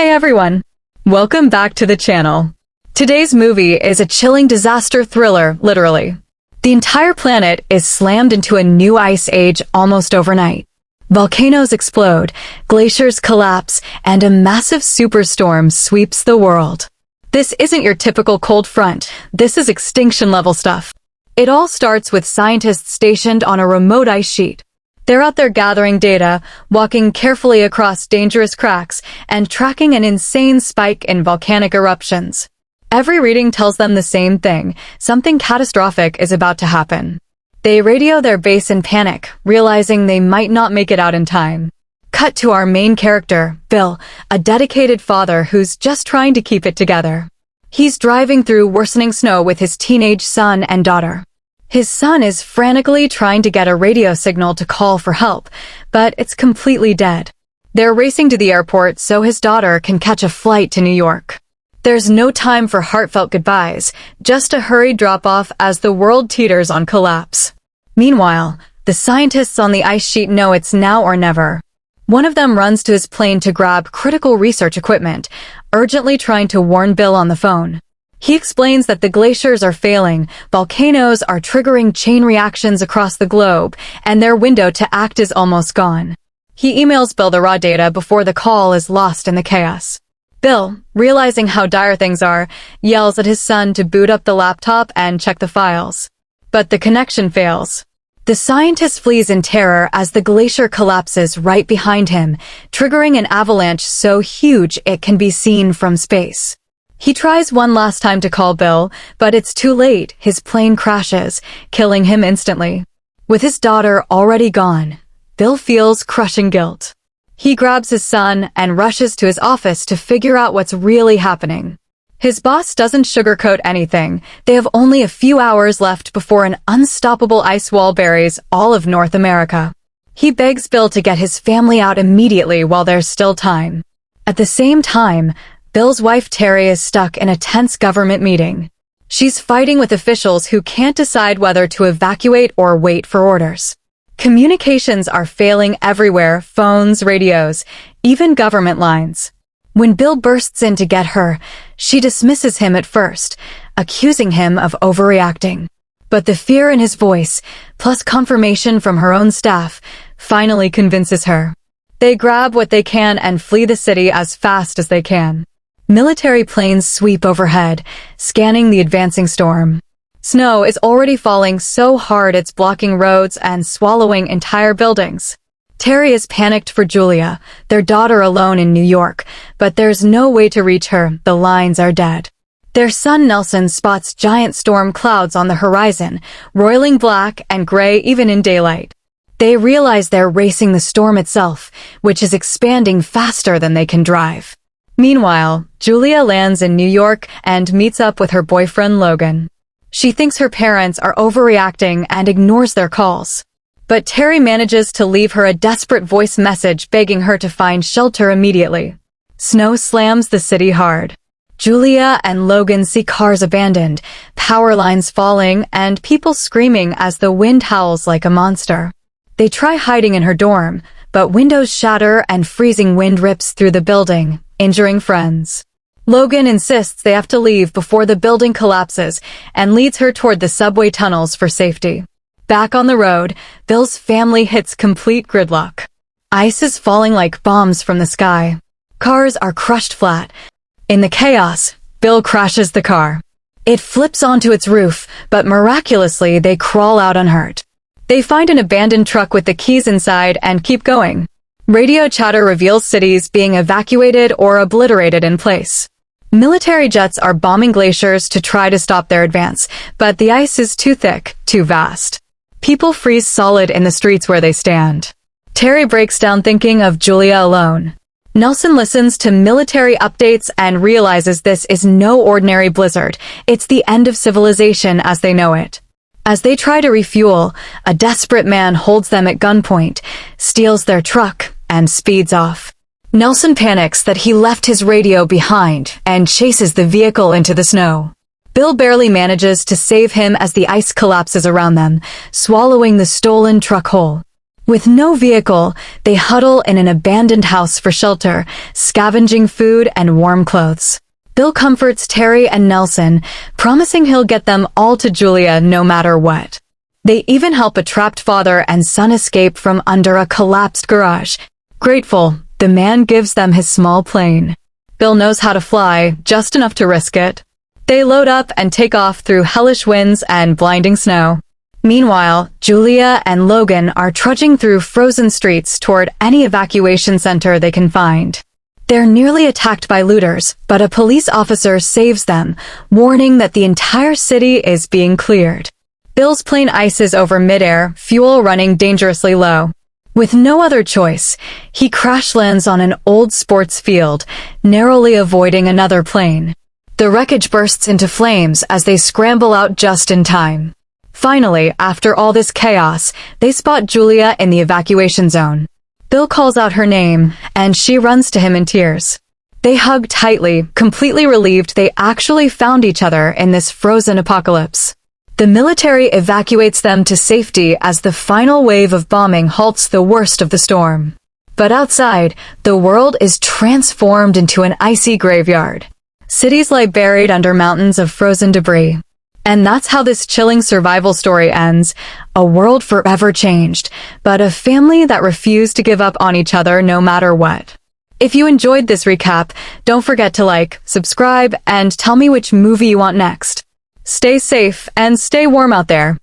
Hey everyone! Welcome back to the channel. Today's movie is a chilling disaster thriller, literally. The entire planet is slammed into a new ice age almost overnight. Volcanoes explode, glaciers collapse, and a massive superstorm sweeps the world. This isn't your typical cold front, this is extinction-level stuff. It all starts with scientists stationed on a remote ice sheet. They're out there gathering data, walking carefully across dangerous cracks, and tracking an insane spike in volcanic eruptions. Every reading tells them the same thing: something catastrophic is about to happen. They radio their base in panic, realizing they might not make it out in time. Cut to our main character, Bill, a dedicated father who's just trying to keep it together. He's driving through worsening snow with his teenage son and daughter. His son is frantically trying to get a radio signal to call for help, but it's completely dead. They're racing to the airport so his daughter can catch a flight to New York. There's no time for heartfelt goodbyes, just a hurried drop-off as the world teeters on collapse. Meanwhile, the scientists on the ice sheet know it's now or never. One of them runs to his plane to grab critical research equipment, urgently trying to warn Bill on the phone. He explains that the glaciers are failing, volcanoes are triggering chain reactions across the globe, and their window to act is almost gone. He emails Bill the raw data before the call is lost in the chaos. Bill, realizing how dire things are, yells at his son to boot up the laptop and check the files. But the connection fails. The scientist flees in terror as the glacier collapses right behind him, triggering an avalanche so huge it can be seen from space. He tries one last time to call Bill, but it's too late. His plane crashes, killing him instantly. With his daughter already gone, Bill feels crushing guilt. He grabs his son and rushes to his office to figure out what's really happening. His boss doesn't sugarcoat anything. They have only a few hours left before an unstoppable ice wall buries all of North America. He begs Bill to get his family out immediately while there's still time. At the same time, Bill's wife Terry is stuck in a tense government meeting. She's fighting with officials who can't decide whether to evacuate or wait for orders. Communications are failing everywhere: phones, radios, even government lines. When Bill bursts in to get her, she dismisses him at first, accusing him of overreacting. But the fear in his voice, plus confirmation from her own staff, finally convinces her. They grab what they can and flee the city as fast as they can. Military planes sweep overhead, scanning the advancing storm. Snow is already falling so hard it's blocking roads and swallowing entire buildings. Terry is panicked for Julia, their daughter alone in New York, but there's no way to reach her. The lines are dead. Their son Nelson spots giant storm clouds on the horizon, roiling black and gray even in daylight. They realize they're racing the storm itself, which is expanding faster than they can drive. Meanwhile, Julia lands in New York and meets up with her boyfriend Logan. She thinks her parents are overreacting and ignores their calls. But Terry manages to leave her a desperate voice message begging her to find shelter immediately. Snow slams the city hard. Julia and Logan see cars abandoned, power lines falling, and people screaming as the wind howls like a monster. They try hiding in her dorm, but windows shatter and freezing wind rips through the building, injuring friends. Logan insists they have to leave before the building collapses and leads her toward the subway tunnels for safety. Back on the road, Bill's family hits complete gridlock. Ice is falling like bombs from the sky. Cars are crushed flat. In the chaos, Bill crashes the car. It flips onto its roof, but miraculously they crawl out unhurt. They find an abandoned truck with the keys inside and keep going. Radio chatter reveals cities being evacuated or obliterated in place. Military jets are bombing glaciers to try to stop their advance, but the ice is too thick, too vast. People freeze solid in the streets where they stand. Terry breaks down thinking of Julia alone. Nelson listens to military updates and realizes this is no ordinary blizzard. It's the end of civilization as they know it. As they try to refuel, a desperate man holds them at gunpoint, steals their truck, and speeds off. Nelson panics that he left his radio behind and chases the vehicle into the snow. Bill barely manages to save him as the ice collapses around them, swallowing the stolen truck whole. With no vehicle, they huddle in an abandoned house for shelter, scavenging food and warm clothes. Bill comforts Terry and Nelson, promising he'll get them all to Julia no matter what. They even help a trapped father and son escape from under a collapsed garage. Grateful, the man gives them his small plane. Bill knows how to fly, just enough to risk it. They load up and take off through hellish winds and blinding snow. Meanwhile, Julia and Logan are trudging through frozen streets toward any evacuation center they can find. They're nearly attacked by looters, but a police officer saves them, warning that the entire city is being cleared. Bill's plane ices over midair, fuel running dangerously low. With no other choice, he crash lands on an old sports field, narrowly avoiding another plane. The wreckage bursts into flames as they scramble out just in time. Finally, after all this chaos, they spot Julia in the evacuation zone. Bill calls out her name, and she runs to him in tears. They hug tightly, completely relieved they actually found each other in this frozen apocalypse. The military evacuates them to safety as the final wave of bombing halts the worst of the storm. But outside, the world is transformed into an icy graveyard. Cities lie buried under mountains of frozen debris. And that's how this chilling survival story ends, a world forever changed, but a family that refused to give up on each other no matter what. If you enjoyed this recap, don't forget to like, subscribe, and tell me which movie you want next. Stay safe and stay warm out there.